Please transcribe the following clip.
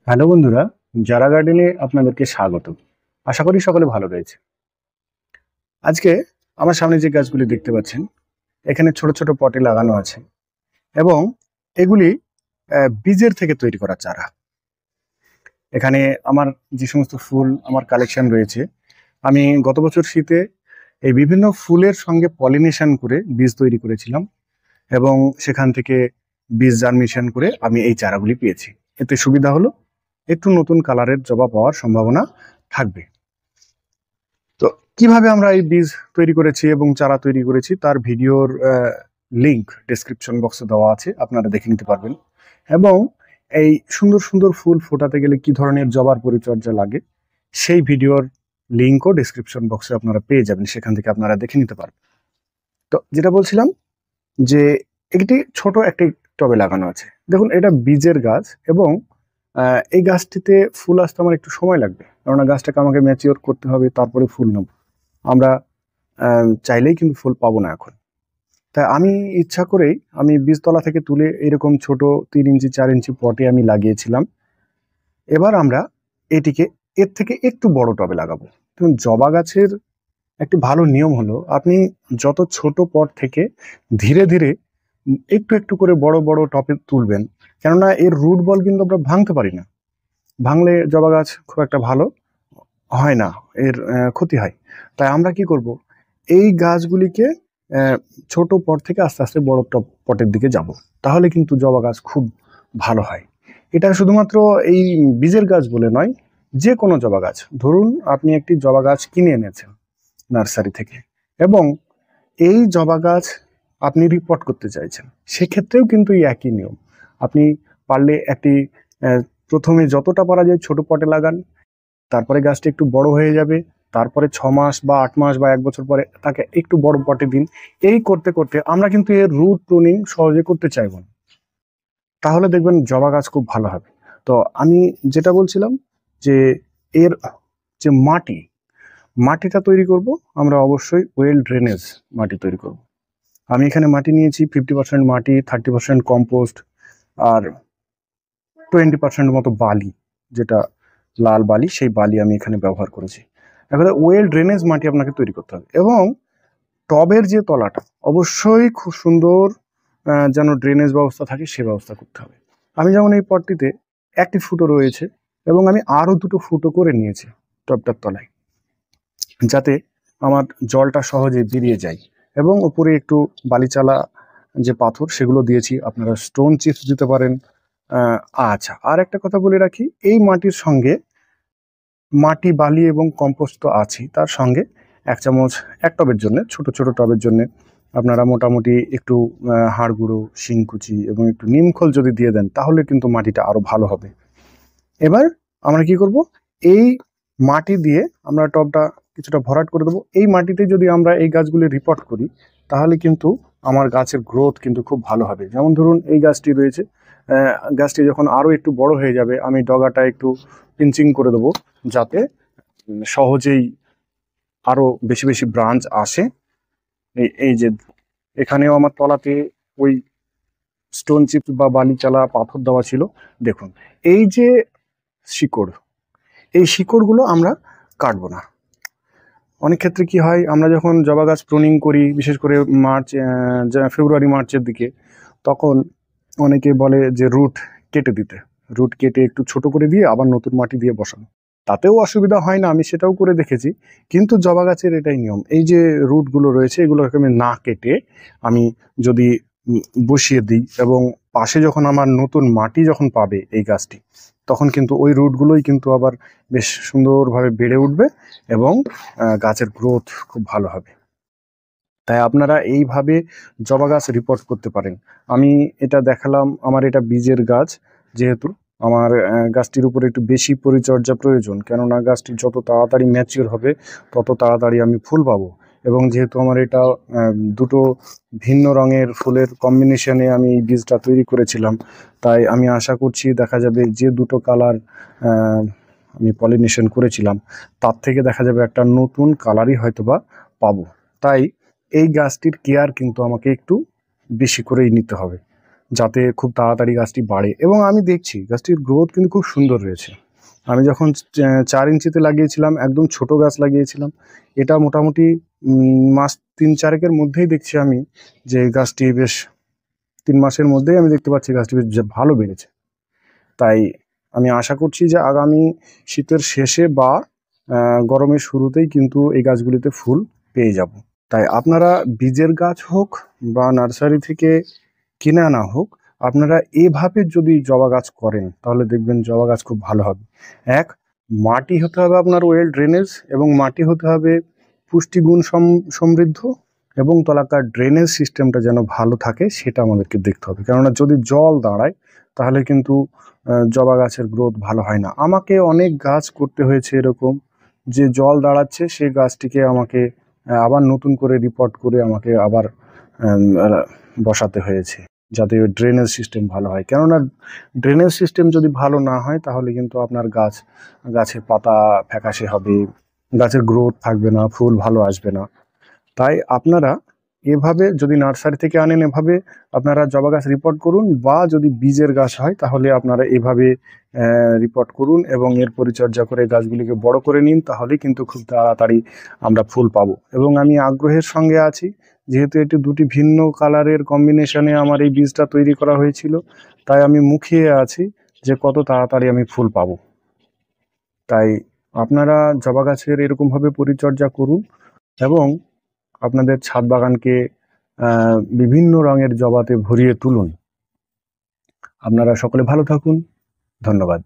Hello বন্ধুরা, জারা গার্ডেনে আপনাদেরকে স্বাগত। আশা করি সকলে ভালো রয়েছে। আজকে আমার সামনে যে গাছগুলি দেখতে পাচ্ছেন, এখানে ছোট ছোট পটে লাগানো আছে এবং এগুলি বীজের থেকে তৈরি করা চারা। এখানে আমার যে সমস্ত ফুল আমার কালেকশন রয়েছে, আমি গত বছর শীতে এই বিভিন্ন ফুলের সঙ্গে পলিনেশন করে বীজ তৈরি করেছিলাম এবং সেখান থেকে বীজ জার্মিনেশন করে আমি এই চারাগুলি পেয়েছি। এতে সুবিধা হলো একটু নতুন কালারের জবা পাওয়ার সম্ভাবনা থাকবে। তো কিভাবে আমরা এই বীজ তৈরি করেছি এবং চারা তৈরি করেছি তার ভিডিওর লিংক ডেসক্রিপশন বক্সে দেওয়া আছে, আপনারা দেখে নিতে পারবেন। এবং এই সুন্দর সুন্দর ফুল ফোটাতে গেলে কি ধরনের জবার পরিচর্যা লাগে সেই ভিডিওর লিংকও ডেসক্রিপশন বক্সে আপনারা পেয়ে যাবেন, সেখান থেকে আপনারা দেখে নিতে পারবেন। তো যেটা বলছিলাম যে একটি ছোট একটি টবে লাগানো আছে, দেখুন এটা বীজের গাছ এবং এই গাছটিতে ফুল আসতে আমার একটু সময় লাগবে, কেননা গাছটাকে আমাকে ম্যাচিওর করতে হবে, তারপরে ফুল নেব। আমরা চাইলেই কিন্তু ফুল পাবো না এখন। তাই আমি ইচ্ছা করেই আমি বীজতলা থেকে তুলে এরকম ছোট 3 ইঞ্চি 4 ইঞ্চি পটে আমি লাগিয়েছিলাম। এবার আমরা এটিকে এর থেকে একটু বড় টবে লাগাবো। দেখুন জবা গাছের একটি ভালো নিয়ম হলো, আপনি যত ছোট পট থেকে ধীরে ধীরে একটু একটু করে বড় বড় টবে তুলবেন, কেননা এর রুট বল কিন্তু আমরা ভাঙতে পারি না। ভাঙলে জবা গাছ খুব একটা ভালো হয় না, এর ক্ষতি হয়। তাই আমরা কি করব, এই গাছগুলিকে ছোট পট থেকে আস্তে আস্তে বড় পটের দিকে যাব, তাহলে কিন্তু জবা গাছ খুব ভালো হয়। এটা শুধুমাত্র এই বীজের গাছ বলে নয়, যে কোনো জবা গাছ। ধরুন আপনি একটি জবা গাছ কিনে এনেছেন নার্সারি থেকে এবং এই জবা গাছ আপনি রিপোর্ট করতে চাইছেন, সেক্ষেত্রেও কিন্তু এই একই নিয়ম। আপনি পারলে একটি প্রথমে যতটা পারা যায় ছোট পটে লাগান, তারপরে গাছটা একটু বড় হয়ে যাবে, তারপরে 6 মাস বা 8 মাস বা 1 বছর পরে তাকে একটু বড় পটে দিন। এই করতে করতে আমরা কিন্তু এর রুট প্রুনিং সহজে করতে চাইব না, তাহলে দেখবেন জবা গাছ খুব ভালো হবে। তো আমি যেটা বলছিলাম যে এর যে মাটিটা তৈরি করব, আমরা অবশ্যই ওয়েল ড্রেনেজ মাটি তৈরি করব। আমি এখানে মাটি নিয়েছি 50% মাটি, 30% কম্পোস্ট আর 20% মতো বালি, যেটা লাল বালি, সেই বালি আমি এখানে ব্যবহার করেছি। এখন ওয়েল ড্রেনেজ মাটি আপনাকে তৈরি করতে হবে এবং টবের যে তলাটা অবশ্যই খুব সুন্দর যেন ড্রেনেজ ব্যবস্থা থাকে সে ব্যবস্থা করতে হবে। আমি যেমন এই পটটিতে একটি ফুটো রয়েছে এবং আমি আরও 2টো ফুটো করে নিয়েছি টবটার তলায়, যাতে আমার জলটা সহজে বেরিয়ে যায়। এবং উপরে একটু বালিচালা যে পাথর সেগুলো দিয়েছি, আপনারা স্টোন চিপস দিতে পারেন। আচ্ছা, আর একটা কথা বলে রাখি, এই মাটির সঙ্গে মাটি, বালি এবং কম্পোস্ট তো আছেই, তার সঙ্গে 1 চামচ এক টবের জন্য, ছোট ছোট টবের জন্য আপনারা মোটামুটি একটু হাড় গুঁড়ো, শিংকুচি এবং একটু নিমখোল যদি দিয়ে দেন, তাহলে কিন্তু মাটিটা আরো ভালো হবে। এবার আমরা কি করব, এই মাটি দিয়ে আমরা টবটা কিছুটা ভরাট করে দেবো। এই মাটিতে যদি আমরা এই গাছগুলি রিপোর্ট করি, তাহলে কিন্তু আমার গাছের গ্রোথ কিন্তু খুব ভালো হবে। যেমন ধরুন এই গাছটি রয়েছে, গাছটি যখন আরো একটু বড় হয়ে যাবে, আমি ডগাটা একটু পিঞ্চিং করে দেবো, যাতে সহজেই আরো বেশি বেশি ব্রাঞ্চ আসে। এই যে এখানেও আমার তলাতে ওই স্টোন চিপস বা বালিচালা পাথর দেওয়া ছিল, দেখুন এই যে শিকড়, এই শিকড়গুলো আমরা কাটবো না। অনেক ক্ষেত্রে কি হয়, আমরা যখন জবা গাছ প্রুনিং করি, বিশেষ করে ফেব্রুয়ারি মার্চের দিকে, তখন অনেকে বলে যে রুট কেটে দিতে, রুট কেটে একটু ছোট করে দিয়ে আবার নতুন মাটি দিয়ে বসানো। তাতেও অসুবিধা হয় না, আমি সেটাও করে দেখেছি। কিন্তু জবা গাছের এটাই নিয়ম, এই যে রুটগুলো রয়েছে এগুলোকে আমি না কেটে আমি যদি বসিয়ে দিই এবং পাশে যখন আমার নতুন মাটি যখন পাবে এই গাছটি, তখন কিন্তু ওই রুটগুলোই কিন্তু আবার বেশ সুন্দরভাবে বেড়ে উঠবে এবং গাছের গ্রোথ খুব ভালো হবে। তাই আপনারা এইভাবে জবা গাছ রিপোর্ট করতে পারেন। আমি এটা দেখালাম, আমার এটা বীজের গাছ, যেহেতু আমার গাছটির উপরে একটু বেশি পরিচর্যা প্রয়োজন, কেননা গাছটি যত তাড়াতাড়ি ম্যাচিওর হবে তত তাড়াতাড়ি আমি ফুল পাবো। এবং যেহেতু আমার এটা দুটো ভিন্ন রঙের ফুলের কম্বিনেশনে আমি এই বীজটা তৈরি করেছিলাম, তাই আমি আশা করছি দেখা যাবে যে দুটো কালার আমি পলিনেশন করেছিলাম, তার থেকে দেখা যাবে একটা নতুন কালারই হয়তোবা পাবো। তাই এই গাছটির কেয়ার কিন্তু আমাকে একটু বেশি করেই নিতে হবে। যাতে খুব তাড়াতাড়ি গাছটি বাড়ে। এবং আমি দেখছি গাছটির গ্রোথ কিন্তু খুব সুন্দর রয়েছে। আমি যখন 4 ইঞ্চিতে লাগিয়েছিলাম, একদম ছোট গাছ লাগিয়েছিলাম, এটা মোটামুটি মাস ৩-৪ মধ্যেই দেখছি আমি যে গাছটি বেশ ৩ মাসের মধ্যেই আমি দেখতে পাচ্ছি গাছটি বেশ ভালো বেড়েছে। তাই আমি আশা করছি যে আগামী শীতের শেষে বা গরমের শুরুতেই কিন্তু এই গাছগুলিতে ফুল পেয়ে যাব। তাই আপনারা বীজের গাছ হোক বা নার্সারি থেকে কিনে আনা হোক, আপনারা এভাবে যদি জবা গাছ করেন তাহলে দেখবেন জবা গাছ খুব ভালো হবে। এক, মাটি হতে হবে আপনার ওয়েল ড্রেনেজ, এবং মাটি হতে হবে পুষ্টিগুণ সমৃদ্ধ, এবং তলাকার ড্রেনেজ সিস্টেমটা যেন ভালো থাকে সেটা আমাদেরকে দেখতে হবে। কেননা যদি জল দাঁড়ায় তাহলে কিন্তু জবা গাছের গ্রোথ ভালো হয় না। আমাকে অনেক গাছ করতে হয়েছে এরকম, যে জল দাঁড়াচ্ছে সেই গাছটিকে আমাকে আবার নতুন করে রিপোর্ট করে আমাকে আবার বসাতে হয়েছে, যাতে ড্রেনেজ সিস্টেম ভালো হয়। কেননা ড্রেনেজ সিস্টেম যদি ভালো না হয় তাহলে কিন্তু আপনার গাছের পাতা ফ্যাকাশে হবে, গাছের গ্রোথ থাকবে না, ফুল ভালো আসবে না। তাই আপনারা এভাবে যদি নার্সারি থেকে আনেন, এভাবে আপনারা জবা গাছ রিপোর্ট করুন, বা যদি বীজের গাছ হয় তাহলে আপনারা এভাবে রিপোর্ট করুন এবং এর পরিচর্যা করে গাছগুলিকে বড় করে নিন, তাহলে কিন্তু খুব তাড়াতাড়ি আমরা ফুল পাবো। এবং আমি আগ্রহের সঙ্গে আছি, যেহেতু এটি দুটি ভিন্ন কালারের কম্বিনেশনে আমার এই বীজটা তৈরি করা হয়েছিল, তাই আমি মুখিয়ে আছি যে কত তাড়াতাড়ি আমি ফুল পাবো। তাই আপনারা জবা গাছের এরকমভাবে পরিচর্যা করুন এবং আপনাদের ছাদ বাগানকে বিভিন্ন রঙের জবাতে ভরিয়ে তুলুন। আপনারা সকলে ভালো থাকুন। ধন্যবাদ।